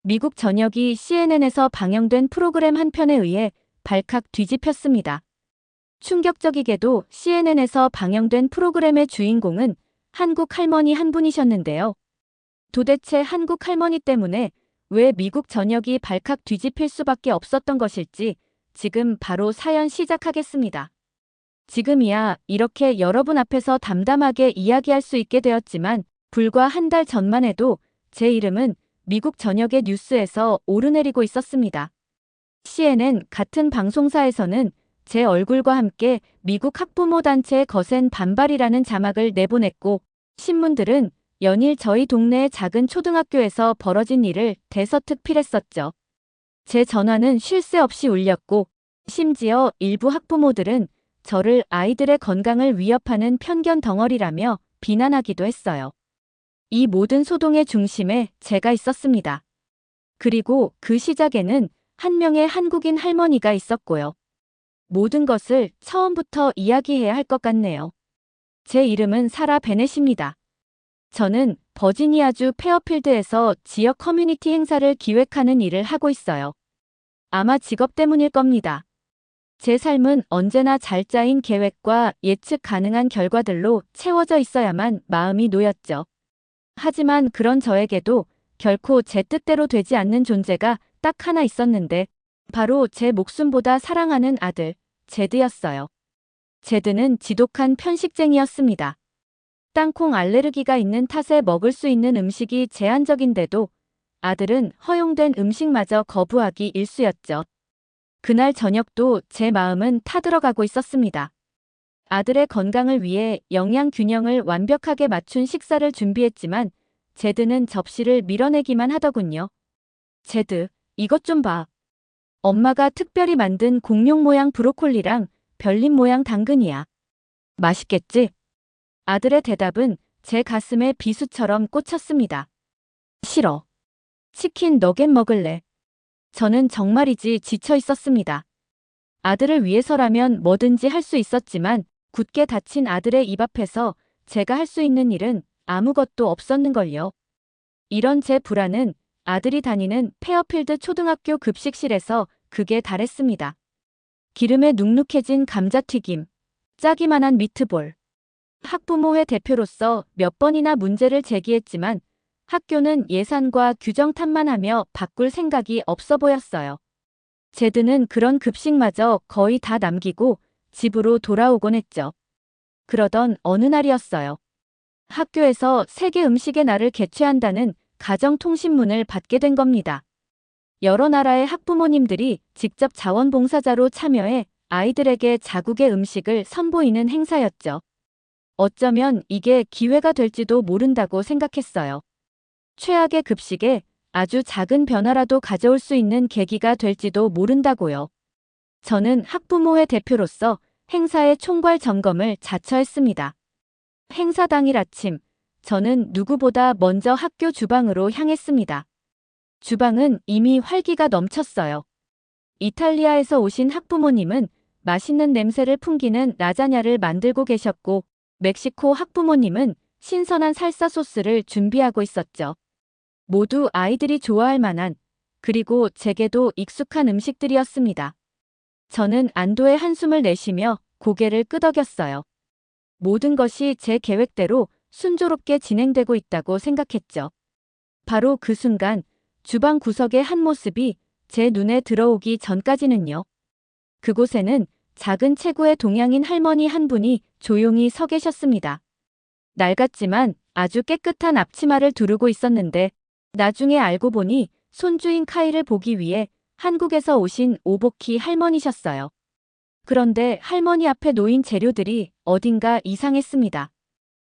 미국 전역이 CNN에서 방영된 프로그램 한 편에 의해 발칵 뒤집혔습니다. 충격적이게도 CNN에서 방영된 프로그램의 주인공은 한국 할머니 한 분이셨는데요. 도대체 한국 할머니 때문에 왜 미국 전역이 발칵 뒤집힐 수밖에 없었던 것일지 지금 바로 사연 시작하겠습니다. 지금이야 이렇게 여러분 앞에서 담담하게 이야기할 수 있게 되었지만 불과 한 달 전만 해도 제 이름은 미국 전역의 뉴스에서 오르내리고 있었습니다. CNN 같은 방송사에서는 제 얼굴과 함께 미국 학부모 단체의 거센 반발이라는 자막을 내보냈고 신문들은 연일 저희 동네의 작은 초등학교에서 벌어진 일을 대서특필했었죠. 제 전화는 쉴 새 없이 울렸고 심지어 일부 학부모들은 저를 아이들의 건강을 위협하는 편견 덩어리라며 비난하기도 했어요. 이 모든 소동의 중심에 제가 있었습니다. 그리고 그 시작에는 한 명의 한국인 할머니가 있었고요. 모든 것을 처음부터 이야기해야 할 것 같네요. 제 이름은 사라 베넷입니다. 저는 버지니아주 페어필드에서 지역 커뮤니티 행사를 기획하는 일을 하고 있어요. 아마 직업 때문일 겁니다. 제 삶은 언제나 잘 짜인 계획과 예측 가능한 결과들로 채워져 있어야만 마음이 놓였죠. 하지만 그런 저에게도 결코 제 뜻대로 되지 않는 존재가 딱 하나 있었는데 바로 제 목숨보다 사랑하는 아들, 제드였어요. 제드는 지독한 편식쟁이였습니다. 땅콩 알레르기가 있는 탓에 먹을 수 있는 음식이 제한적인데도 아들은 허용된 음식마저 거부하기 일쑤였죠. 그날 저녁도 제 마음은 타들어가고 있었습니다. 아들의 건강을 위해 영양 균형을 완벽하게 맞춘 식사를 준비했지만 제드는 접시를 밀어내기만 하더군요. 제드, 이것 좀 봐. 엄마가 특별히 만든 공룡 모양 브로콜리랑 별님 모양 당근이야. 맛있겠지? 아들의 대답은 제 가슴에 비수처럼 꽂혔습니다. 싫어. 치킨 너겟 먹을래. 저는 정말이지 지쳐 있었습니다. 아들을 위해서라면 뭐든지 할 수 있었지만 굳게 닫힌 아들의 입 앞에서 제가 할 수 있는 일은 아무것도 없었는걸요. 이런 제 불안은 아들이 다니는 페어필드 초등학교 급식실에서 극에 달했습니다. 기름에 눅눅해진 감자튀김, 짜기만한 미트볼. 학부모회 대표로서 몇 번이나 문제를 제기했지만 학교는 예산과 규정 탓만 하며 바꿀 생각이 없어 보였어요. 제드는 그런 급식마저 거의 다 남기고 집으로 돌아오곤 했죠. 그러던 어느 날이었어요. 학교에서 세계 음식의 날을 개최한다는 가정통신문을 받게 된 겁니다. 여러 나라의 학부모님들이 직접 자원봉사자로 참여해 아이들에게 자국의 음식을 선보이는 행사였죠. 어쩌면 이게 기회가 될지도 모른다고 생각했어요. 최악의 급식에 아주 작은 변화라도 가져올 수 있는 계기가 될지도 모른다고요. 저는 학부모회 대표로서 행사의 총괄 점검을 자처했습니다. 행사 당일 아침, 저는 누구보다 먼저 학교 주방으로 향했습니다. 주방은 이미 활기가 넘쳤어요. 이탈리아에서 오신 학부모님은 맛있는 냄새를 풍기는 라자냐를 만들고 계셨고, 멕시코 학부모님은 신선한 살사 소스를 준비하고 있었죠. 모두 아이들이 좋아할 만한, 그리고 제게도 익숙한 음식들이었습니다. 저는 안도의 한숨을 내쉬며 고개를 끄덕였어요. 모든 것이 제 계획대로 순조롭게 진행되고 있다고 생각했죠. 바로 그 순간 주방 구석의 한 모습이 제 눈에 들어오기 전까지는요. 그곳에는 작은 체구의 동양인 할머니 한 분이 조용히 서 계셨습니다. 낡았지만 아주 깨끗한 앞치마를 두르고 있었는데 나중에 알고 보니 손주인 카이를 보기 위해 한국에서 오신 오보키 할머니셨어요. 그런데 할머니 앞에 놓인 재료들이 어딘가 이상했습니다.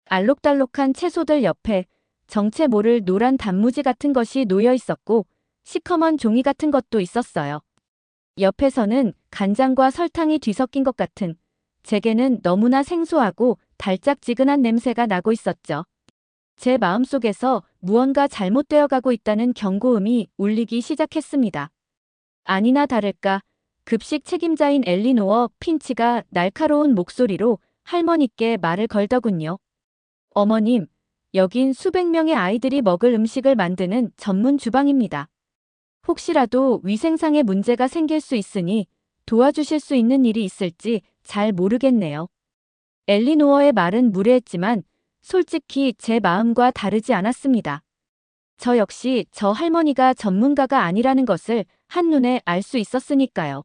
알록달록한 채소들 옆에 정체 모를 노란 단무지 같은 것이 놓여 있었고 시커먼 종이 같은 것도 있었어요. 옆에서는 간장과 설탕이 뒤섞인 것 같은 제게는 너무나 생소하고 달짝지근한 냄새가 나고 있었죠. 제 마음속에서 무언가 잘못되어 가고 있다는 경고음이 울리기 시작했습니다. 아니나 다를까 급식 책임자인 엘리노어 핀치가 날카로운 목소리로 할머니께 말을 걸더군요. 어머님, 여긴 수백 명의 아이들이 먹을 음식을 만드는 전문 주방입니다. 혹시라도 위생상의 문제가 생길 수 있으니 도와주실 수 있는 일이 있을지 잘 모르겠네요. 엘리노어의 말은 무례했지만 솔직히 제 마음과 다르지 않았습니다. 저 역시 저 할머니가 전문가가 아니라는 것을 한눈에 알 수 있었으니까요.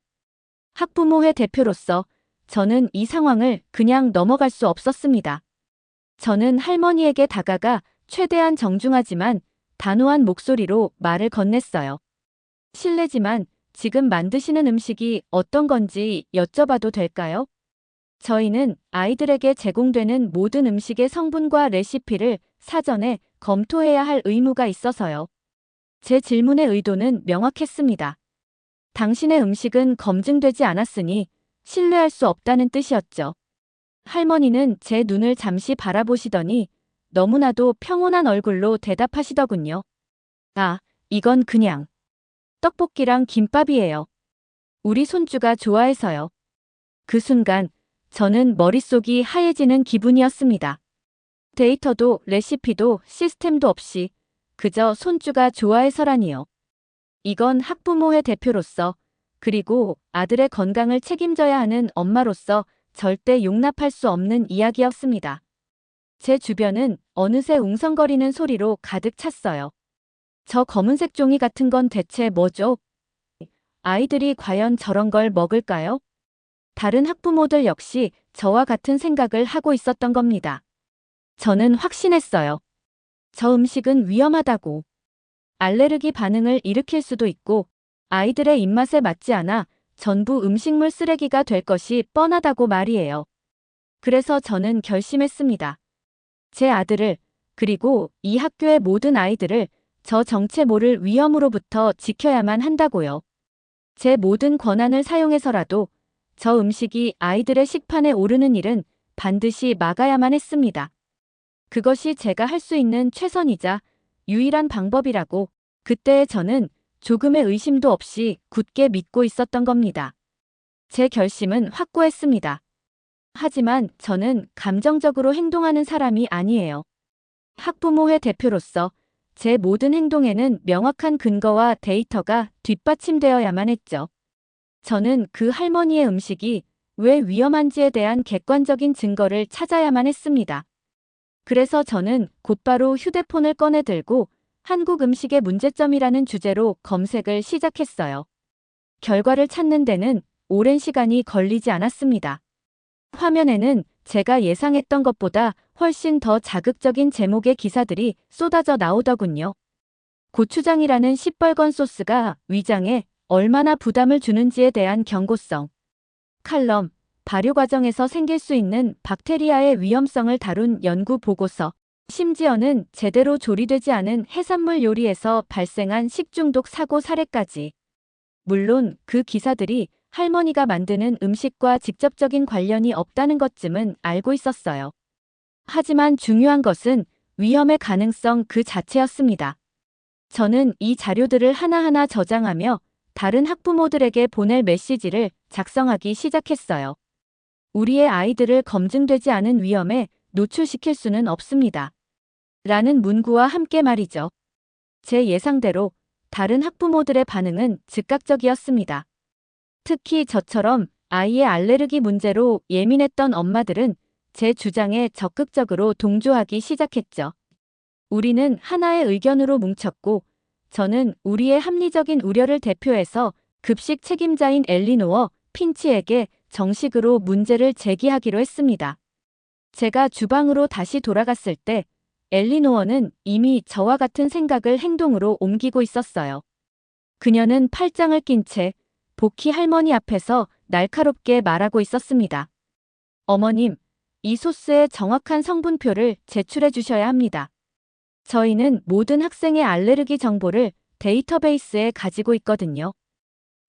학부모회 대표로서 저는 이 상황을 그냥 넘어갈 수 없었습니다. 저는 할머니에게 다가가 최대한 정중하지만 단호한 목소리로 말을 건넸어요. 실례지만 지금 만드시는 음식이 어떤 건지 여쭤봐도 될까요? 저희는 아이들에게 제공되는 모든 음식의 성분과 레시피를 사전에 검토해야 할 의무가 있어서요. 제 질문의 의도는 명확했습니다. 당신의 음식은 검증되지 않았으니 신뢰할 수 없다는 뜻이었죠. 할머니는 제 눈을 잠시 바라보시더니 너무나도 평온한 얼굴로 대답하시더군요. 아, 이건 그냥 떡볶이랑 김밥이에요. 우리 손주가 좋아해서요. 그 순간 저는 머릿속이 하얘지는 기분이었습니다. 데이터도 레시피도 시스템도 없이 그저 손주가 좋아해서라니요. 이건 학부모의 대표로서 그리고 아들의 건강을 책임져야 하는 엄마로서 절대 용납할 수 없는 이야기였습니다. 제 주변은 어느새 웅성거리는 소리로 가득 찼어요. 저 검은색 종이 같은 건 대체 뭐죠? 아이들이 과연 저런 걸 먹을까요? 다른 학부모들 역시 저와 같은 생각을 하고 있었던 겁니다. 저는 확신했어요. 저 음식은 위험하다고. 알레르기 반응을 일으킬 수도 있고 아이들의 입맛에 맞지 않아 전부 음식물 쓰레기가 될 것이 뻔하다고 말이에요. 그래서 저는 결심했습니다. 제 아들을 그리고 이 학교의 모든 아이들을 저 정체 모를 위험으로부터 지켜야만 한다고요. 제 모든 권한을 사용해서라도 저 음식이 아이들의 식판에 오르는 일은 반드시 막아야만 했습니다. 그것이 제가 할 수 있는 최선이자 유일한 방법이라고 그때의 저는 조금의 의심도 없이 굳게 믿고 있었던 겁니다. 제 결심은 확고했습니다. 하지만 저는 감정적으로 행동하는 사람이 아니에요. 학부모회 대표로서 제 모든 행동에는 명확한 근거와 데이터가 뒷받침되어야만 했죠. 저는 그 할머니의 음식이 왜 위험한지에 대한 객관적인 증거를 찾아야만 했습니다. 그래서 저는 곧바로 휴대폰을 꺼내 들고 한국 음식의 문제점이라는 주제로 검색을 시작했어요. 결과를 찾는 데는 오랜 시간이 걸리지 않았습니다. 화면에는 제가 예상했던 것보다 훨씬 더 자극적인 제목의 기사들이 쏟아져 나오더군요. 고추장이라는 시뻘건 소스가 위장에 얼마나 부담을 주는지에 대한 경고성. 칼럼, 발효 과정에서 생길 수 있는 박테리아의 위험성을 다룬 연구 보고서. 심지어는 제대로 조리되지 않은 해산물 요리에서 발생한 식중독 사고 사례까지. 물론 그 기사들이 할머니가 만드는 음식과 직접적인 관련이 없다는 것쯤은 알고 있었어요. 하지만 중요한 것은 위험의 가능성 그 자체였습니다. 저는 이 자료들을 하나하나 저장하며 다른 학부모들에게 보낼 메시지를 작성하기 시작했어요. 우리의 아이들을 검증되지 않은 위험에 노출시킬 수는 없습니다. 라는 문구와 함께 말이죠. 제 예상대로 다른 학부모들의 반응은 즉각적이었습니다. 특히 저처럼 아이의 알레르기 문제로 예민했던 엄마들은 제 주장에 적극적으로 동조하기 시작했죠. 우리는 하나의 의견으로 뭉쳤고 저는 우리의 합리적인 우려를 대표해서 급식 책임자인 엘리노어 핀치에게 정식으로 문제를 제기하기로 했습니다. 제가 주방으로 다시 돌아갔을 때 엘리노어는 이미 저와 같은 생각을 행동으로 옮기고 있었어요. 그녀는 팔짱을 낀 채 복희 할머니 앞에서 날카롭게 말하고 있었습니다. 어머님, 이 소스의 정확한 성분표를 제출해 주셔야 합니다. 저희는 모든 학생의 알레르기 정보를 데이터베이스에 가지고 있거든요.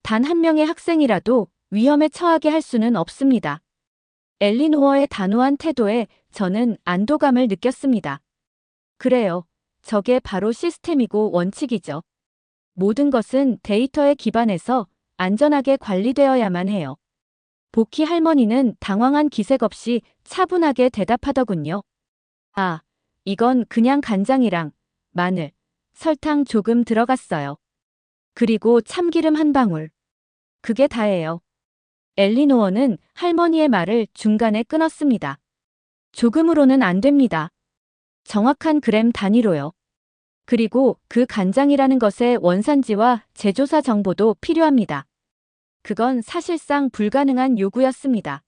단 한 명의 학생이라도 위험에 처하게 할 수는 없습니다. 엘리노어의 단호한 태도에 저는 안도감을 느꼈습니다. 그래요. 저게 바로 시스템이고 원칙이죠. 모든 것은 데이터에 기반해서 안전하게 관리되어야만 해요. 복희 할머니는 당황한 기색 없이 차분하게 대답하더군요. 아, 이건 그냥 간장이랑 마늘, 설탕 조금 들어갔어요. 그리고 참기름 한 방울. 그게 다예요. 엘리노어는 할머니의 말을 중간에 끊었습니다. 조금으로는 안 됩니다. 정확한 그램 단위로요. 그리고 그 간장이라는 것의 원산지와 제조사 정보도 필요합니다. 그건 사실상 불가능한 요구였습니다.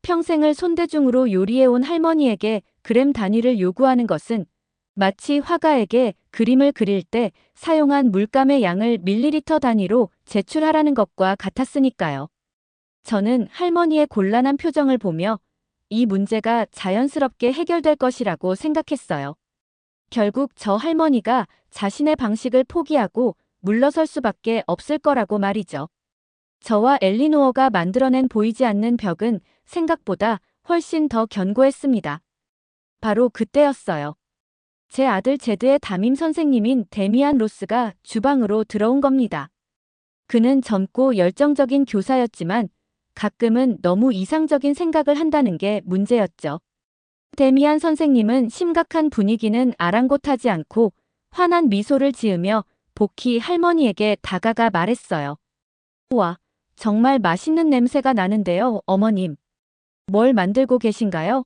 평생을 손대중으로 요리해온 할머니에게 그램 단위를 요구하는 것은 마치 화가에게 그림을 그릴 때 사용한 물감의 양을 밀리리터 단위로 제출하라는 것과 같았으니까요. 저는 할머니의 곤란한 표정을 보며 이 문제가 자연스럽게 해결될 것이라고 생각했어요. 결국 저 할머니가 자신의 방식을 포기하고 물러설 수밖에 없을 거라고 말이죠. 저와 엘리노어가 만들어낸 보이지 않는 벽은 생각보다 훨씬 더 견고했습니다. 바로 그때였어요. 제 아들 제드의 담임 선생님인 데미안 로스가 주방으로 들어온 겁니다. 그는 젊고 열정적인 교사였지만 가끔은 너무 이상적인 생각을 한다는 게 문제였죠. 데미안 선생님은 심각한 분위기는 아랑곳하지 않고 환한 미소를 지으며 복희 할머니에게 다가가 말했어요. 우와, 정말 맛있는 냄새가 나는데요, 어머님. 뭘 만들고 계신가요?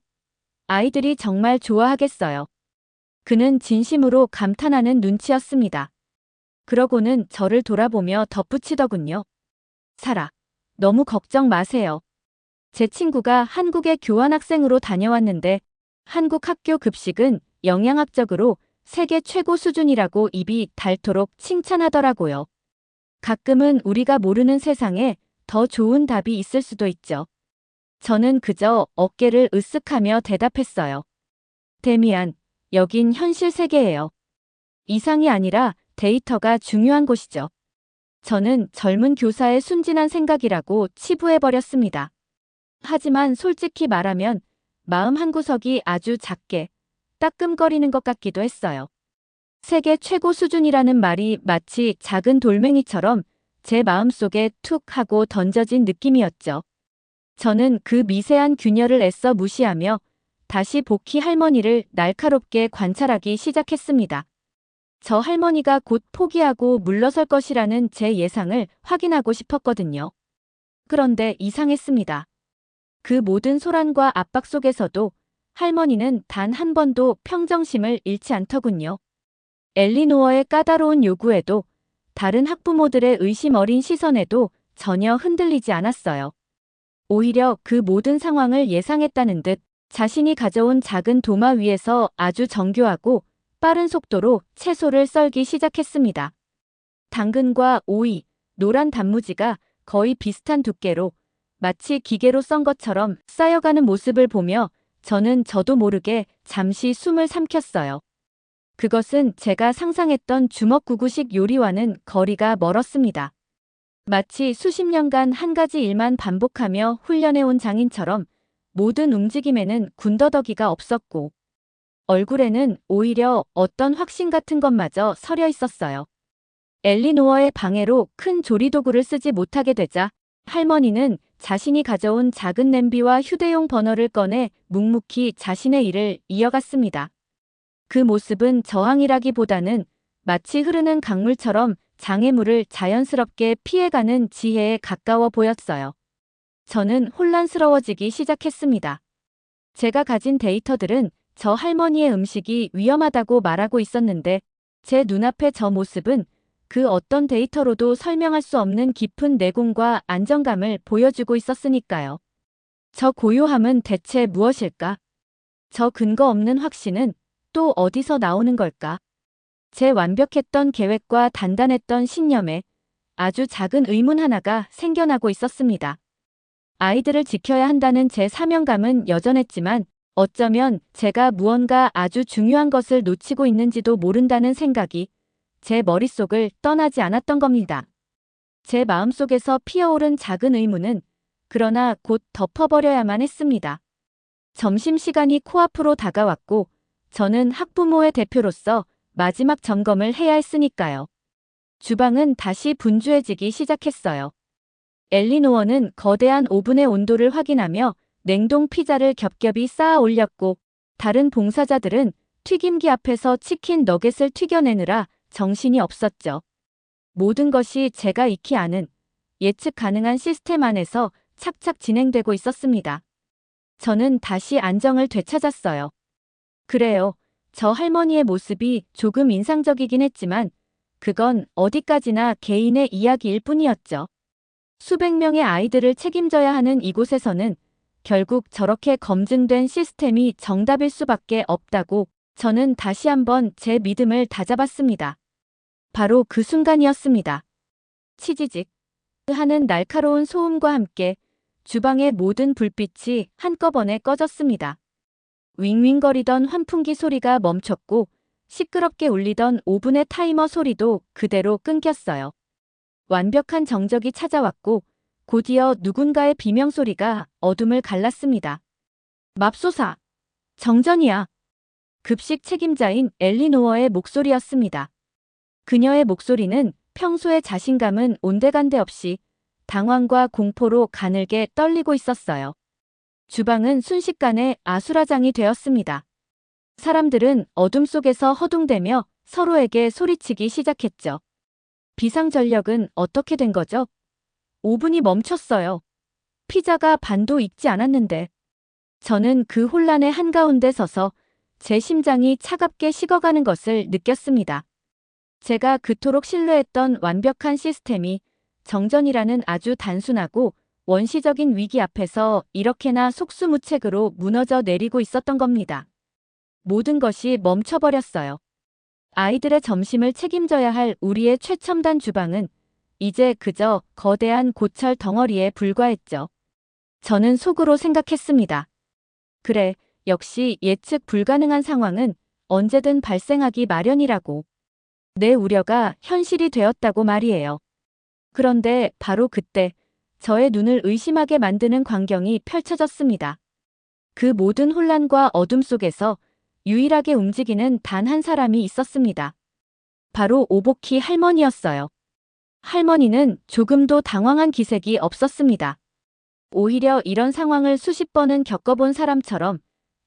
아이들이 정말 좋아하겠어요. 그는 진심으로 감탄하는 눈치였습니다. 그러고는 저를 돌아보며 덧붙이더군요. 사라, 너무 걱정 마세요. 제 친구가 한국에 교환학생으로 다녀왔는데 한국 학교 급식은 영양학적으로 세계 최고 수준이라고 입이 닳도록 칭찬하더라고요. 가끔은 우리가 모르는 세상에 더 좋은 답이 있을 수도 있죠. 저는 그저 어깨를 으쓱하며 대답했어요. 데미안, 여긴 현실 세계예요. 이상이 아니라 데이터가 중요한 곳이죠. 저는 젊은 교사의 순진한 생각이라고 치부해버렸습니다. 하지만 솔직히 말하면 마음 한구석이 아주 작게 따끔거리는 것 같기도 했어요. 세계 최고 수준이라는 말이 마치 작은 돌멩이처럼 제 마음속에 툭 하고 던져진 느낌이었죠. 저는 그 미세한 균열을 애써 무시하며 다시 복희 할머니를 날카롭게 관찰하기 시작했습니다. 저 할머니가 곧 포기하고 물러설 것이라는 제 예상을 확인하고 싶었거든요. 그런데 이상했습니다. 그 모든 소란과 압박 속에서도 할머니는 단 한 번도 평정심을 잃지 않더군요. 엘리노어의 까다로운 요구에도 다른 학부모들의 의심 어린 시선에도 전혀 흔들리지 않았어요. 오히려 그 모든 상황을 예상했다는 듯 자신이 가져온 작은 도마 위에서 아주 정교하고 빠른 속도로 채소를 썰기 시작했습니다. 당근과 오이, 노란 단무지가 거의 비슷한 두께로 마치 기계로 썬 것처럼 쌓여가는 모습을 보며 저는 저도 모르게 잠시 숨을 삼켰어요. 그것은 제가 상상했던 주먹구구식 요리와는 거리가 멀었습니다. 마치 수십 년간 한 가지 일만 반복하며 훈련해온 장인처럼 모든 움직임에는 군더더기가 없었고 얼굴에는 오히려 어떤 확신 같은 것마저 서려 있었어요. 엘리노어의 방해로 큰 조리도구를 쓰지 못하게 되자 할머니는 자신이 가져온 작은 냄비와 휴대용 버너를 꺼내 묵묵히 자신의 일을 이어갔습니다. 그 모습은 저항이라기보다는 마치 흐르는 강물처럼 장애물을 자연스럽게 피해가는 지혜에 가까워 보였어요. 저는 혼란스러워지기 시작했습니다. 제가 가진 데이터들은 저 할머니의 음식이 위험하다고 말하고 있었는데 제 눈앞의 저 모습은 그 어떤 데이터로도 설명할 수 없는 깊은 내공과 안정감을 보여주고 있었으니까요. 저 고요함은 대체 무엇일까? 저 근거 없는 확신은 또 어디서 나오는 걸까? 제 완벽했던 계획과 단단했던 신념에 아주 작은 의문 하나가 생겨나고 있었습니다. 아이들을 지켜야 한다는 제 사명감은 여전했지만 어쩌면 제가 무언가 아주 중요한 것을 놓치고 있는지도 모른다는 생각이 제 머릿속을 떠나지 않았던 겁니다. 제 마음속에서 피어오른 작은 의문은 그러나 곧 덮어버려야만 했습니다. 점심시간이 코앞으로 다가왔고 저는 학부모의 대표로서 마지막 점검을 해야 했으니까요. 주방은 다시 분주해지기 시작했어요. 엘리노어는 거대한 오븐의 온도를 확인하며 냉동 피자를 겹겹이 쌓아 올렸고 다른 봉사자들은 튀김기 앞에서 치킨 너겟을 튀겨내느라 정신이 없었죠. 모든 것이 제가 익히 아는 예측 가능한 시스템 안에서 착착 진행되고 있었습니다. 저는 다시 안정을 되찾았어요. 그래요. 저 할머니의 모습이 조금 인상적이긴 했지만 그건 어디까지나 개인의 이야기일 뿐이었죠. 수백 명의 아이들을 책임져야 하는 이곳에서는 결국 저렇게 검증된 시스템이 정답일 수밖에 없다고 저는 다시 한번 제 믿음을 다잡았습니다. 바로 그 순간이었습니다. 치지직 하는 날카로운 소음과 함께 주방의 모든 불빛이 한꺼번에 꺼졌습니다. 윙윙거리던 환풍기 소리가 멈췄고 시끄럽게 울리던 오븐의 타이머 소리도 그대로 끊겼어요. 완벽한 정적이 찾아왔고 곧이어 누군가의 비명소리가 어둠을 갈랐습니다. 맙소사! 정전이야! 급식 책임자인 엘리노어의 목소리였습니다. 그녀의 목소리는 평소의 자신감은 온데간데 없이 당황과 공포로 가늘게 떨리고 있었어요. 주방은 순식간에 아수라장이 되었습니다. 사람들은 어둠 속에서 허둥대며 서로에게 소리치기 시작했죠. 비상전력은 어떻게 된 거죠? 오븐이 멈췄어요. 피자가 반도 익지 않았는데. 저는 그 혼란의 한가운데 서서 제 심장이 차갑게 식어가는 것을 느꼈습니다. 제가 그토록 신뢰했던 완벽한 시스템이 정전이라는 아주 단순하고 원시적인 위기 앞에서 이렇게나 속수무책으로 무너져 내리고 있었던 겁니다. 모든 것이 멈춰버렸어요. 아이들의 점심을 책임져야 할 우리의 최첨단 주방은 이제 그저 거대한 고철 덩어리에 불과했죠. 저는 속으로 생각했습니다. 그래, 역시 예측 불가능한 상황은 언제든 발생하기 마련이라고. 내 우려가 현실이 되었다고 말이에요. 그런데 바로 그때 저의 눈을 의심하게 만드는 광경이 펼쳐졌습니다. 그 모든 혼란과 어둠 속에서 유일하게 움직이는 단 한 사람이 있었습니다. 바로 오보키 할머니였어요. 할머니는 조금도 당황한 기색이 없었습니다. 오히려 이런 상황을 수십 번은 겪어본 사람처럼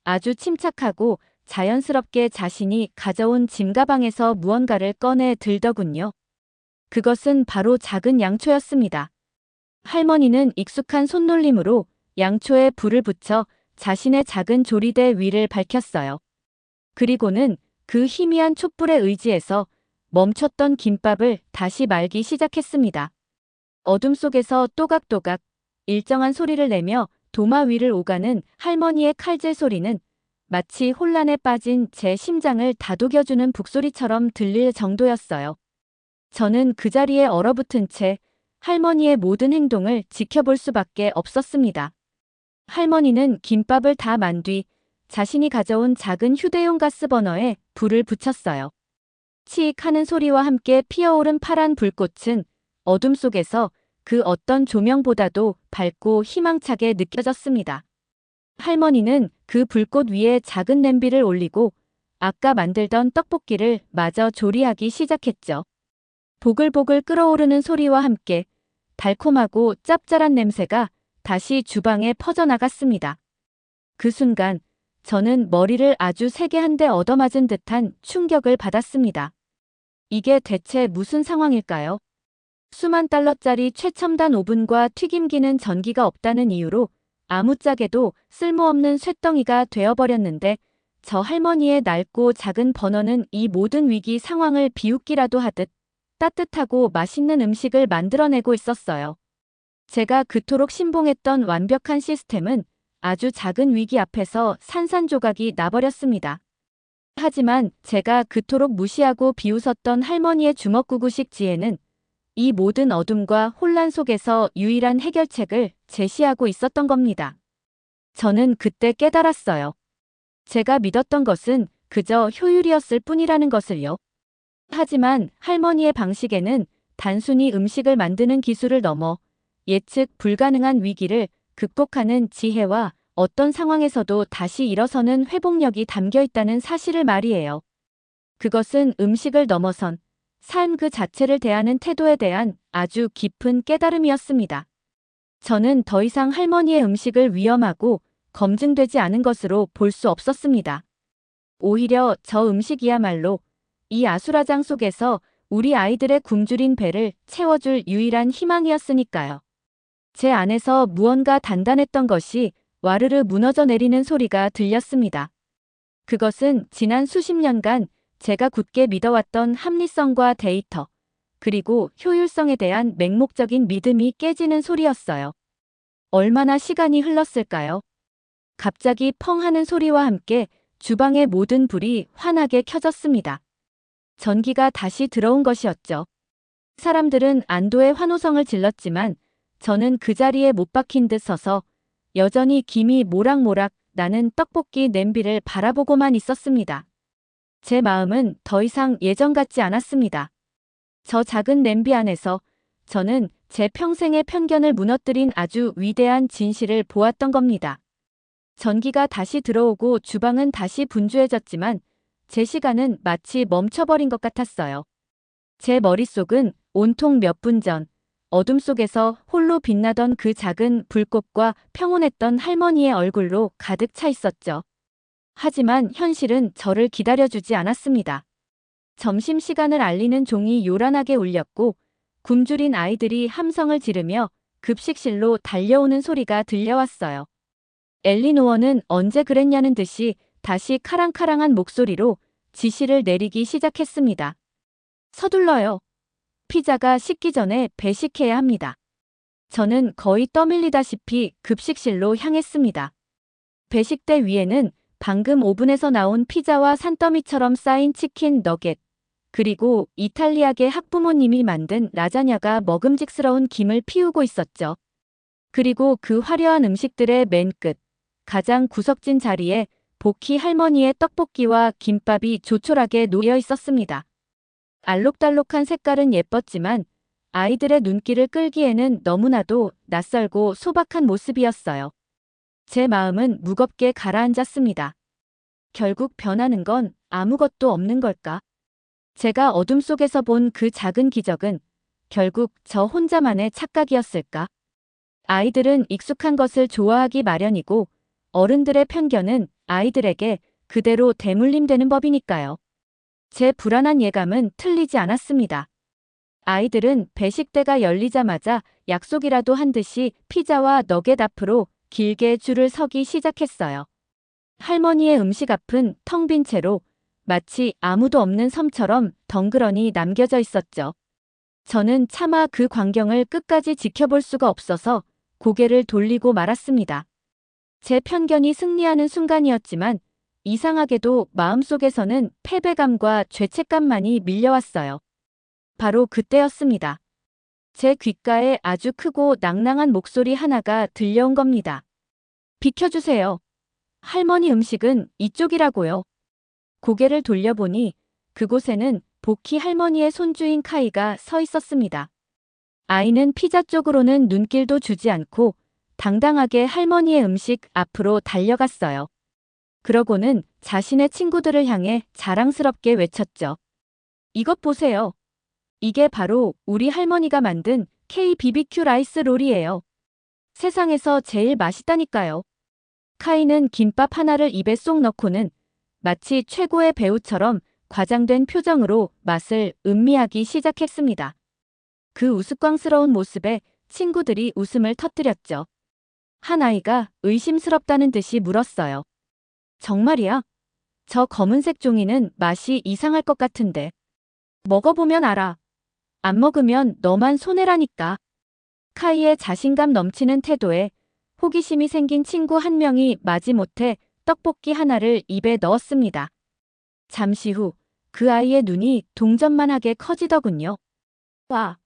아주 침착하고 자연스럽게 자신이 가져온 짐가방에서 무언가를 꺼내 들더군요. 그것은 바로 작은 양초였습니다. 할머니는 익숙한 손놀림으로 양초에 불을 붙여 자신의 작은 조리대 위를 밝혔어요. 그리고는 그 희미한 촛불에 의지해서 멈췄던 김밥을 다시 말기 시작했습니다. 어둠 속에서 또각또각 일정한 소리를 내며 도마 위를 오가는 할머니의 칼질 소리는 마치 혼란에 빠진 제 심장을 다독여주는 북소리처럼 들릴 정도였어요. 저는 그 자리에 얼어붙은 채 할머니의 모든 행동을 지켜볼 수밖에 없었습니다. 할머니는 김밥을 다 만 뒤 자신이 가져온 작은 휴대용 가스버너에 불을 붙였어요. 치익 하는 소리와 함께 피어오른 파란 불꽃은 어둠 속에서 그 어떤 조명보다도 밝고 희망차게 느껴졌습니다. 할머니는 그 불꽃 위에 작은 냄비를 올리고 아까 만들던 떡볶이를 마저 조리하기 시작했죠. 보글보글 끓어오르는 소리와 함께 달콤하고 짭짤한 냄새가 다시 주방에 퍼져나갔습니다. 그 순간 저는 머리를 아주 세게 한 대 얻어맞은 듯한 충격을 받았습니다. 이게 대체 무슨 상황일까요? 수만 달러짜리 최첨단 오븐과 튀김기는 전기가 없다는 이유로 아무짝에도 쓸모없는 쇳덩이가 되어버렸는데 저 할머니의 낡고 작은 버너는 이 모든 위기 상황을 비웃기라도 하듯 따뜻하고 맛있는 음식을 만들어내고 있었어요. 제가 그토록 신봉했던 완벽한 시스템은 아주 작은 위기 앞에서 산산조각이 나버렸습니다. 하지만 제가 그토록 무시하고 비웃었던 할머니의 주먹구구식 지혜는 이 모든 어둠과 혼란 속에서 유일한 해결책을 제시하고 있었던 겁니다. 저는 그때 깨달았어요. 제가 믿었던 것은 그저 효율이었을 뿐이라는 것을요. 하지만 할머니의 방식에는 단순히 음식을 만드는 기술을 넘어 예측 불가능한 위기를 극복하는 지혜와 어떤 상황에서도 다시 일어서는 회복력이 담겨 있다는 사실을 말이에요. 그것은 음식을 넘어선 삶 그 자체를 대하는 태도에 대한 아주 깊은 깨달음이었습니다. 저는 더 이상 할머니의 음식을 위험하고 검증되지 않은 것으로 볼 수 없었습니다. 오히려 저 음식이야말로 이 아수라장 속에서 우리 아이들의 굶주린 배를 채워줄 유일한 희망이었으니까요. 제 안에서 무언가 단단했던 것이 와르르 무너져 내리는 소리가 들렸습니다. 그것은 지난 수십 년간 제가 굳게 믿어왔던 합리성과 데이터, 그리고 효율성에 대한 맹목적인 믿음이 깨지는 소리였어요. 얼마나 시간이 흘렀을까요? 갑자기 펑 하는 소리와 함께 주방의 모든 불이 환하게 켜졌습니다. 전기가 다시 들어온 것이었죠. 사람들은 안도의 환호성을 질렀지만 저는 그 자리에 못 박힌 듯 서서 여전히 김이 모락모락 나는 떡볶이 냄비를 바라보고만 있었습니다. 제 마음은 더 이상 예전 같지 않았습니다. 저 작은 냄비 안에서 저는 제 평생의 편견을 무너뜨린 아주 위대한 진실을 보았던 겁니다. 전기가 다시 들어오고 주방은 다시 분주해졌지만 제 시간은 마치 멈춰버린 것 같았어요. 제 머릿속은 온통 몇 분 전 어둠 속에서 홀로 빛나던 그 작은 불꽃과 평온했던 할머니의 얼굴로 가득 차 있었죠. 하지만 현실은 저를 기다려주지 않았습니다. 점심시간을 알리는 종이 요란하게 울렸고 굶주린 아이들이 함성을 지르며 급식실로 달려오는 소리가 들려왔어요. 엘리노어는 언제 그랬냐는 듯이 다시 카랑카랑한 목소리로 지시를 내리기 시작했습니다. 서둘러요. 피자가 식기 전에 배식해야 합니다. 저는 거의 떠밀리다시피 급식실로 향했습니다. 배식대 위에는 방금 오븐에서 나온 피자와 산더미처럼 쌓인 치킨 너겟, 그리고 이탈리아계 학부모님이 만든 라자냐가 먹음직스러운 김을 피우고 있었죠. 그리고 그 화려한 음식들의 맨 끝, 가장 구석진 자리에 보키 할머니의 떡볶이와 김밥이 조촐하게 놓여 있었습니다. 알록달록한 색깔은 예뻤지만 아이들의 눈길을 끌기에는 너무나도 낯설고 소박한 모습이었어요. 제 마음은 무겁게 가라앉았습니다. 결국 변하는 건 아무것도 없는 걸까? 제가 어둠 속에서 본 그 작은 기적은 결국 저 혼자만의 착각이었을까? 아이들은 익숙한 것을 좋아하기 마련이고 어른들의 편견은 아이들에게 그대로 대물림되는 법이니까요. 제 불안한 예감은 틀리지 않았습니다. 아이들은 배식대가 열리자마자 약속이라도 한 듯이 피자와 너겟 앞으로 길게 줄을 서기 시작했어요. 할머니의 음식 앞은 텅 빈 채로 마치 아무도 없는 섬처럼 덩그러니 남겨져 있었죠. 저는 차마 그 광경을 끝까지 지켜볼 수가 없어서 고개를 돌리고 말았습니다. 제 편견이 승리하는 순간이었지만 이상하게도 마음속에서는 패배감과 죄책감만이 밀려왔어요. 바로 그때였습니다. 제 귓가에 아주 크고 낭낭한 목소리 하나가 들려온 겁니다. 비켜주세요. 할머니 음식은 이쪽이라고요. 고개를 돌려보니 그곳에는 보키 할머니의 손주인 카이가 서 있었습니다. 아이는 피자 쪽으로는 눈길도 주지 않고 당당하게 할머니의 음식 앞으로 달려갔어요. 그러고는 자신의 친구들을 향해 자랑스럽게 외쳤죠. 이것 보세요. 이게 바로 우리 할머니가 만든 KBBQ 라이스 롤이에요. 세상에서 제일 맛있다니까요. 카이는 김밥 하나를 입에 쏙 넣고는 마치 최고의 배우처럼 과장된 표정으로 맛을 음미하기 시작했습니다. 그 우스꽝스러운 모습에 친구들이 웃음을 터뜨렸죠. 한 아이가 의심스럽다는 듯이 물었어요. 정말이야? 저 검은색 종이는 맛이 이상할 것 같은데. 먹어보면 알아. 안 먹으면 너만 손해라니까. 카이의 자신감 넘치는 태도에 호기심이 생긴 친구 한 명이 마지못해 떡볶이 하나를 입에 넣었습니다. 잠시 후 그 아이의 눈이 동전만하게 커지더군요. 와,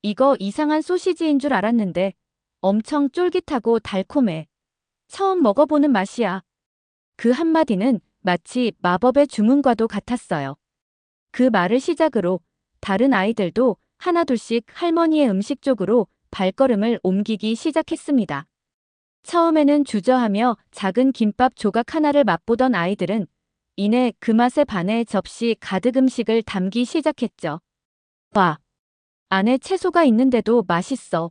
이거 이상한 소시지인 줄 알았는데 엄청 쫄깃하고 달콤해. 처음 먹어보는 맛이야. 그 한마디는 마치 마법의 주문과도 같았어요. 그 말을 시작으로 다른 아이들도 하나둘씩 할머니의 음식 쪽으로 발걸음을 옮기기 시작했습니다. 처음에는 주저하며 작은 김밥 조각 하나를 맛보던 아이들은 이내 그 맛에 반해 접시 가득 음식을 담기 시작했죠. 와, 안에 채소가 있는데도 맛있어.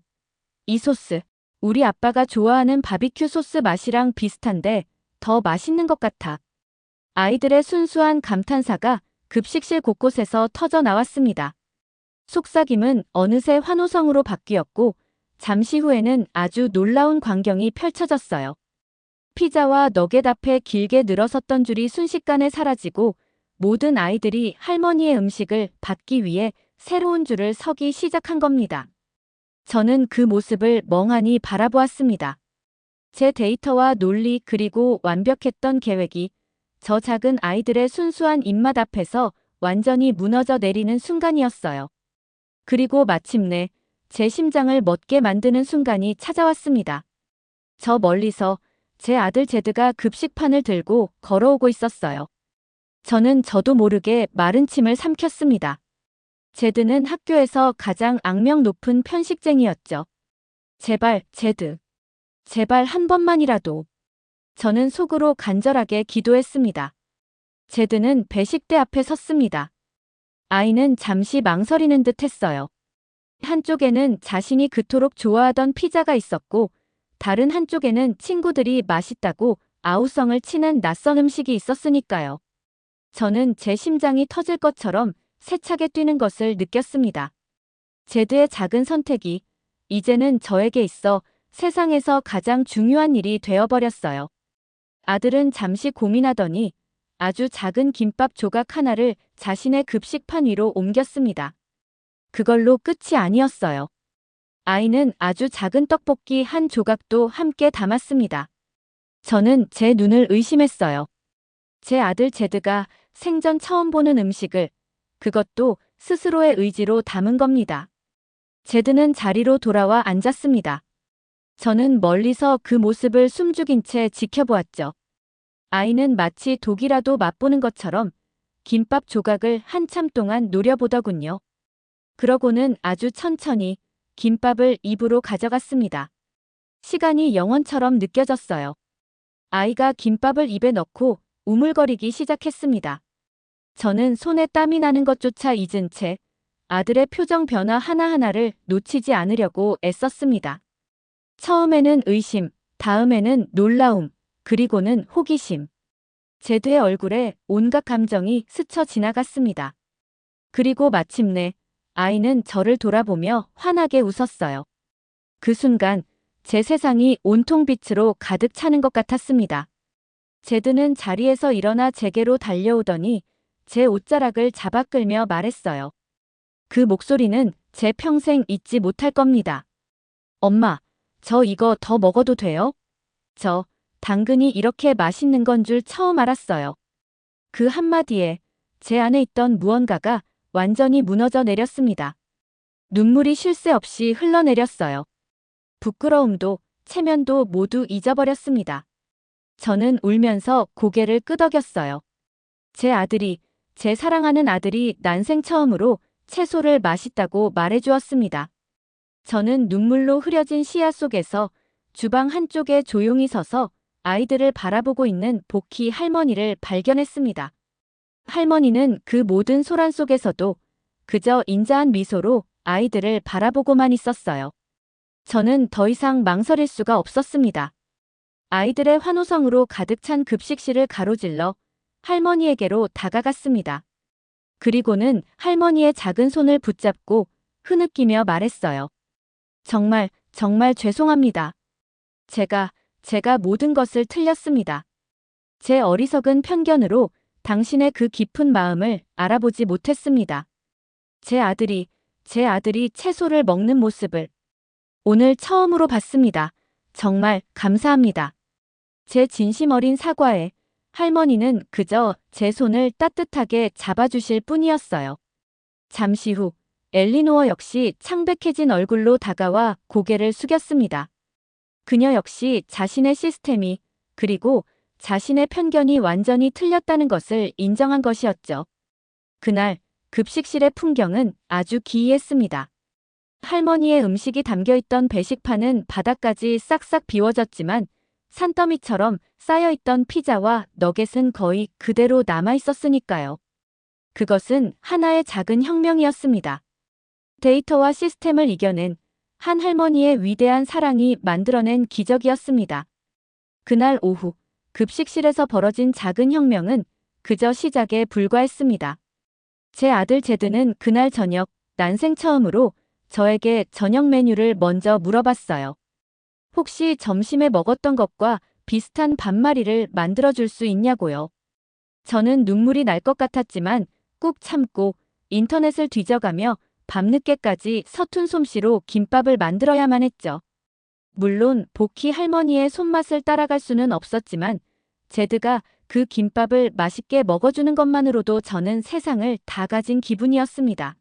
이 소스, 우리 아빠가 좋아하는 바비큐 소스 맛이랑 비슷한데 더 맛있는 것 같아. 아이들의 순수한 감탄사가 급식실 곳곳에서 터져 나왔습니다. 속삭임은 어느새 환호성으로 바뀌었고 잠시 후에는 아주 놀라운 광경이 펼쳐졌어요. 피자와 너겟 앞에 길게 늘어섰던 줄이 순식간에 사라지고 모든 아이들이 할머니의 음식을 받기 위해 새로운 줄을 서기 시작한 겁니다. 저는 그 모습을 멍하니 바라보았습니다. 제 데이터와 논리 그리고 완벽했던 계획이 저 작은 아이들의 순수한 입맛 앞에서 완전히 무너져 내리는 순간이었어요. 그리고 마침내 제 심장을 멎게 만드는 순간이 찾아왔습니다. 저 멀리서 제 아들 제드가 급식판을 들고 걸어오고 있었어요. 저는 저도 모르게 마른 침을 삼켰습니다. 제드는 학교에서 가장 악명 높은 편식쟁이였죠. 제발, 제드. 제발 한 번만이라도. 저는 속으로 간절하게 기도했습니다. 제드는 배식대 앞에 섰습니다. 아이는 잠시 망설이는 듯 했어요. 한쪽에는 자신이 그토록 좋아하던 피자가 있었고, 다른 한쪽에는 친구들이 맛있다고 아우성을 치는 낯선 음식이 있었으니까요. 저는 제 심장이 터질 것처럼 세차게 뛰는 것을 느꼈습니다. 제드의 작은 선택이 이제는 저에게 있어 세상에서 가장 중요한 일이 되어버렸어요. 아들은 잠시 고민하더니 아주 작은 김밥 조각 하나를 자신의 급식판 위로 옮겼습니다. 그걸로 끝이 아니었어요. 아이는 아주 작은 떡볶이 한 조각도 함께 담았습니다. 저는 제 눈을 의심했어요. 제 아들 제드가 생전 처음 보는 음식을, 그것도 스스로의 의지로 담은 겁니다. 제드는 자리로 돌아와 앉았습니다. 저는 멀리서 그 모습을 숨죽인 채 지켜보았죠. 아이는 마치 독이라도 맛보는 것처럼 김밥 조각을 한참 동안 노려보더군요. 그러고는 아주 천천히 김밥을 입으로 가져갔습니다. 시간이 영원처럼 느껴졌어요. 아이가 김밥을 입에 넣고 우물거리기 시작했습니다. 저는 손에 땀이 나는 것조차 잊은 채 아들의 표정 변화 하나하나를 놓치지 않으려고 애썼습니다. 처음에는 의심, 다음에는 놀라움, 그리고는 호기심. 제드의 얼굴에 온갖 감정이 스쳐 지나갔습니다. 그리고 마침내 아이는 저를 돌아보며 환하게 웃었어요. 그 순간 제 세상이 온통 빛으로 가득 차는 것 같았습니다. 제드는 자리에서 일어나 제게로 달려오더니 제 옷자락을 잡아 끌며 말했어요. 그 목소리는 제 평생 잊지 못할 겁니다. 엄마, 저 이거 더 먹어도 돼요? 저 당근이 이렇게 맛있는 건 줄 처음 알았어요. 그 한마디에 제 안에 있던 무언가가 완전히 무너져 내렸습니다. 눈물이 쉴 새 없이 흘러내렸어요. 부끄러움도 체면도 모두 잊어버렸습니다. 저는 울면서 고개를 끄덕였어요. 제 아들이, 제 사랑하는 아들이 난생 처음으로 채소를 맛있다고 말해주었습니다. 저는 눈물로 흐려진 시야 속에서 주방 한쪽에 조용히 서서 아이들을 바라보고 있는 복희 할머니를 발견했습니다. 할머니는 그 모든 소란 속에서도 그저 인자한 미소로 아이들을 바라보고만 있었어요. 저는 더 이상 망설일 수가 없었습니다. 아이들의 환호성으로 가득 찬 급식실을 가로질러 할머니에게로 다가갔습니다. 그리고는 할머니의 작은 손을 붙잡고 흐느끼며 말했어요. 정말, 정말 죄송합니다. 제가 모든 것을 틀렸습니다. 제 어리석은 편견으로 당신의 그 깊은 마음을 알아보지 못했습니다. 제 아들이 채소를 먹는 모습을 오늘 처음으로 봤습니다. 정말 감사합니다. 제 진심 어린 사과에 할머니는 그저 제 손을 따뜻하게 잡아주실 뿐이었어요. 잠시 후 엘리노어 역시 창백해진 얼굴로 다가와 고개를 숙였습니다. 그녀 역시 자신의 시스템이 그리고 자신의 편견이 완전히 틀렸다는 것을 인정한 것이었죠. 그날 급식실의 풍경은 아주 기이했습니다. 할머니의 음식이 담겨있던 배식판은 바닥까지 싹싹 비워졌지만 산더미처럼 쌓여있던 피자와 너겟은 거의 그대로 남아있었으니까요. 그것은 하나의 작은 혁명이었습니다. 데이터와 시스템을 이겨낸 한 할머니의 위대한 사랑이 만들어낸 기적이었습니다. 그날 오후 급식실에서 벌어진 작은 혁명은 그저 시작에 불과했습니다. 제 아들 제드는 그날 저녁 난생 처음으로 저에게 저녁 메뉴를 먼저 물어봤어요. 혹시 점심에 먹었던 것과 비슷한 밥말이를 만들어줄 수 있냐고요. 저는 눈물이 날 것 같았지만 꾹 참고 인터넷을 뒤져가며 밤늦게까지 서툰 솜씨로 김밥을 만들어야만 했죠. 물론 복희 할머니의 손맛을 따라갈 수는 없었지만 제드가 그 김밥을 맛있게 먹어주는 것만으로도 저는 세상을 다 가진 기분이었습니다.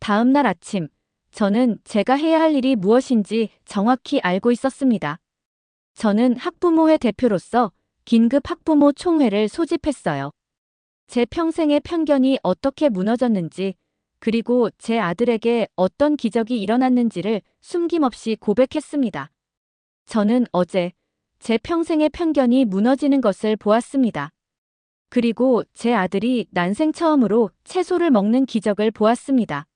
다음 날 아침, 저는 제가 해야 할 일이 무엇인지 정확히 알고 있었습니다. 저는 학부모회 대표로서 긴급 학부모 총회를 소집했어요. 제 평생의 편견이 어떻게 무너졌는지, 그리고 제 아들에게 어떤 기적이 일어났는지를 숨김없이 고백했습니다. 저는 어제 제 평생의 편견이 무너지는 것을 보았습니다. 그리고 제 아들이 난생 처음으로 채소를 먹는 기적을 보았습니다.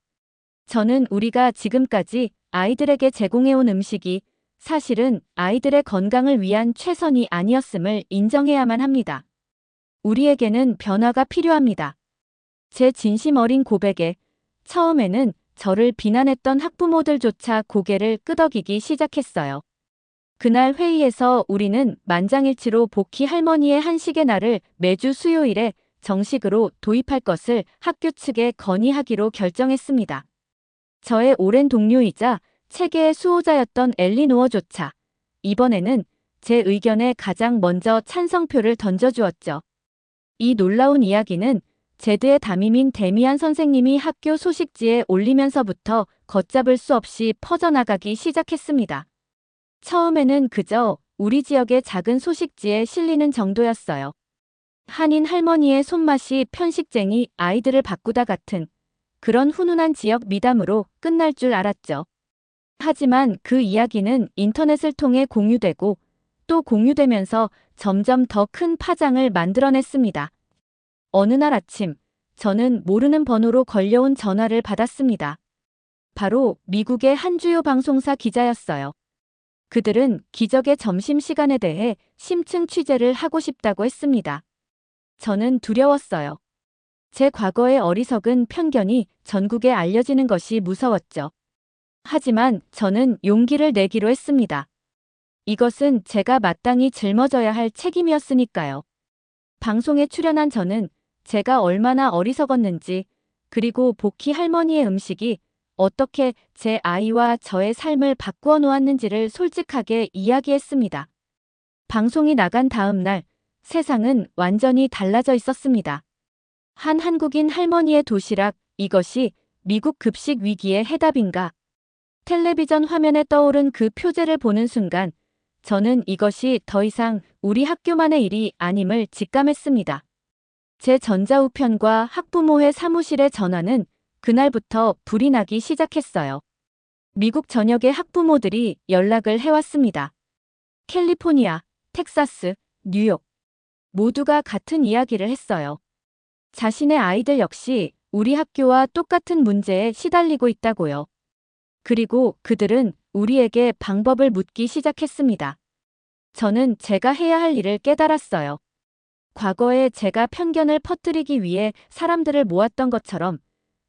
저는 우리가 지금까지 아이들에게 제공해온 음식이 사실은 아이들의 건강을 위한 최선이 아니었음을 인정해야만 합니다. 우리에게는 변화가 필요합니다. 제 진심 어린 고백에 처음에는 저를 비난했던 학부모들조차 고개를 끄덕이기 시작했어요. 그날 회의에서 우리는 만장일치로 복희 할머니의 한식의 날을 매주 수요일에 정식으로 도입할 것을 학교 측에 건의하기로 결정했습니다. 저의 오랜 동료이자 체계의 수호자였던 엘리노어조차 이번에는 제 의견에 가장 먼저 찬성표를 던져주었죠. 이 놀라운 이야기는 제드의 담임인 데미안 선생님이 학교 소식지에 올리면서부터 걷잡을 수 없이 퍼져나가기 시작했습니다. 처음에는 그저 우리 지역의 작은 소식지에 실리는 정도였어요. 한인 할머니의 손맛이 편식쟁이 아이들을 바꾸다 같은 그런 훈훈한 지역 미담으로 끝날 줄 알았죠. 하지만 그 이야기는 인터넷을 통해 공유되고 또 공유되면서 점점 더 큰 파장을 만들어냈습니다. 어느 날 아침, 저는 모르는 번호로 걸려온 전화를 받았습니다. 바로 미국의 한 주요 방송사 기자였어요. 그들은 기적의 점심시간에 대해 심층 취재를 하고 싶다고 했습니다. 저는 두려웠어요. 제 과거의 어리석은 편견이 전국에 알려지는 것이 무서웠죠. 하지만 저는 용기를 내기로 했습니다. 이것은 제가 마땅히 짊어져야 할 책임이었으니까요. 방송에 출연한 저는 제가 얼마나 어리석었는지, 그리고 복희 할머니의 음식이 어떻게 제 아이와 저의 삶을 바꾸어 놓았는지를 솔직하게 이야기했습니다. 방송이 나간 다음 날, 세상은 완전히 달라져 있었습니다. 한 한국인 할머니의 도시락, 이것이 미국 급식 위기의 해답인가? 텔레비전 화면에 떠오른 그 표제를 보는 순간, 저는 이것이 더 이상 우리 학교만의 일이 아님을 직감했습니다. 제 전자우편과 학부모회 사무실의 전화는 그날부터 불이 나기 시작했어요. 미국 전역의 학부모들이 연락을 해왔습니다. 캘리포니아, 텍사스, 뉴욕. 모두가 같은 이야기를 했어요. 자신의 아이들 역시 우리 학교와 똑같은 문제에 시달리고 있다고요. 그리고 그들은 우리에게 방법을 묻기 시작했습니다. 저는 제가 해야 할 일을 깨달았어요. 과거에 제가 편견을 퍼뜨리기 위해 사람들을 모았던 것처럼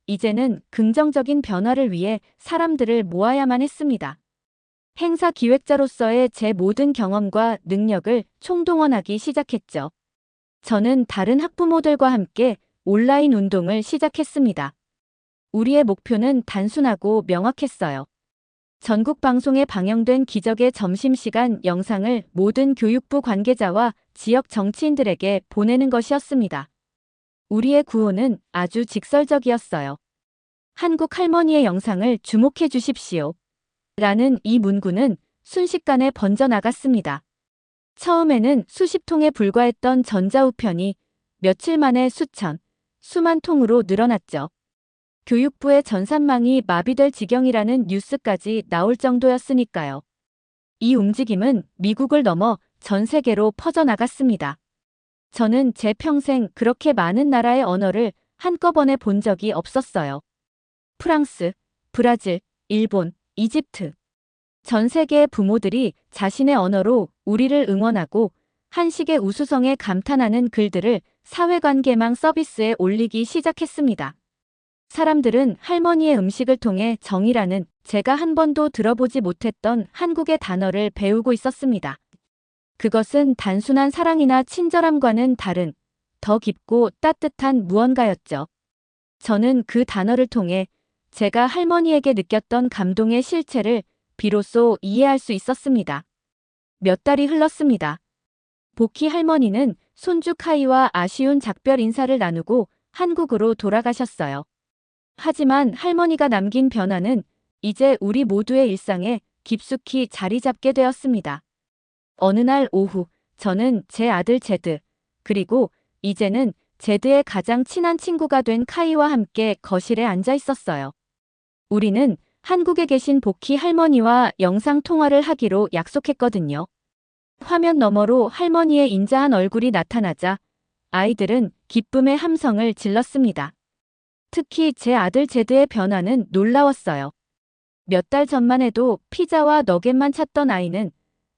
이제는 긍정적인 변화를 위해 사람들을 모아야만 했습니다. 행사 기획자로서의 제 모든 경험과 능력을 총동원하기 시작했죠. 저는 다른 학부모들과 함께 온라인 운동을 시작했습니다. 우리의 목표는 단순하고 명확했어요. 전국 방송에 방영된 기적의 점심시간 영상을 모든 교육부 관계자와 지역 정치인들에게 보내는 것이었습니다. 우리의 구호는 아주 직설적이었어요. 한국 할머니의 영상을 주목해 주십시오. 라는 이 문구는 순식간에 번져나갔습니다. 처음에는 수십 통에 불과했던 전자우편이 며칠 만에 수천, 수만 통으로 늘어났죠. 교육부의 전산망이 마비될 지경이라는 뉴스까지 나올 정도였으니까요. 이 움직임은 미국을 넘어 전 세계로 퍼져나갔습니다. 저는 제 평생 그렇게 많은 나라의 언어를 한꺼번에 본 적이 없었어요. 프랑스, 브라질, 일본, 이집트. 전 세계의 부모들이 자신의 언어로 우리를 응원하고 한식의 우수성에 감탄하는 글들을 사회관계망 서비스에 올리기 시작했습니다. 사람들은 할머니의 음식을 통해 정이라는 제가 한 번도 들어보지 못했던 한국의 단어를 배우고 있었습니다. 그것은 단순한 사랑이나 친절함과는 다른 더 깊고 따뜻한 무언가였죠. 저는 그 단어를 통해 제가 할머니에게 느꼈던 감동의 실체를 비로소 이해할 수 있었습니다. 몇 달이 흘렀습니다. 보키 할머니는 손주 카이와 아쉬운 작별 인사를 나누고 한국으로 돌아가셨어요. 하지만 할머니가 남긴 변화는 이제 우리 모두의 일상에 깊숙이 자리 잡게 되었습니다. 어느 날 오후, 저는 제 아들 제드, 그리고 이제는 제드의 가장 친한 친구가 된 카이와 함께 거실에 앉아 있었어요. 우리는 한국에 계신 보키 할머니와 영상 통화를 하기로 약속했거든요. 화면 너머로 할머니의 인자한 얼굴이 나타나자 아이들은 기쁨의 함성을 질렀습니다. 특히 제 아들 제드의 변화는 놀라웠어요. 몇 달 전만 해도 피자와 너겟만 찾던 아이는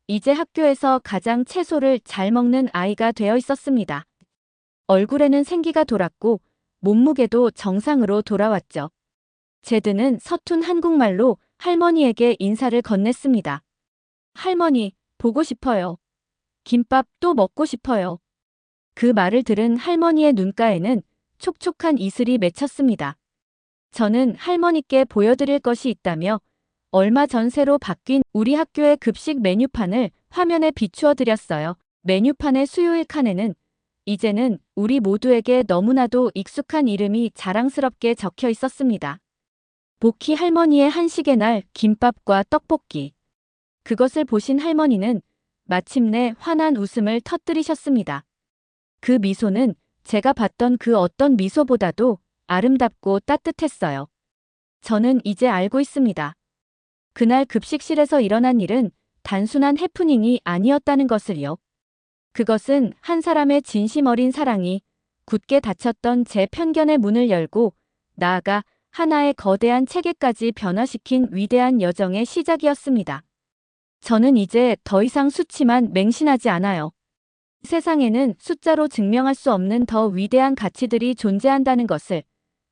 이제 학교에서 가장 채소를 잘 먹는 아이가 되어 있었습니다. 얼굴에는 생기가 돌았고 몸무게도 정상으로 돌아왔죠. 제드는 서툰 한국말로 할머니에게 인사를 건넸습니다. 할머니, 보고 싶어요. 김밥 또 먹고 싶어요. 그 말을 들은 할머니의 눈가에는 촉촉한 이슬이 맺혔습니다. 저는 할머니께 보여드릴 것이 있다며 얼마 전 새로 바뀐 우리 학교의 급식 메뉴판을 화면에 비추어 드렸어요. 메뉴판의 수요일 칸에는 이제는 우리 모두에게 너무나도 익숙한 이름이 자랑스럽게 적혀 있었습니다. 보키 할머니의 한식의 날 김밥과 떡볶이. 그것을 보신 할머니는 마침내 환한 웃음을 터뜨리셨습니다. 그 미소는 제가 봤던 그 어떤 미소보다도 아름답고 따뜻했어요. 저는 이제 알고 있습니다. 그날 급식실에서 일어난 일은 단순한 해프닝이 아니었다는 것을요. 그것은 한 사람의 진심 어린 사랑이 굳게 닫혔던 제 편견의 문을 열고 나아가 하나의 거대한 체계까지 변화시킨 위대한 여정의 시작이었습니다. 저는 이제 더 이상 수치만 맹신하지 않아요. 세상에는 숫자로 증명할 수 없는 더 위대한 가치들이 존재한다는 것을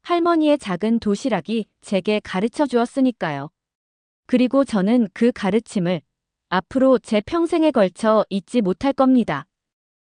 할머니의 작은 도시락이 제게 가르쳐 주었으니까요. 그리고 저는 그 가르침을 앞으로 제 평생에 걸쳐 잊지 못할 겁니다.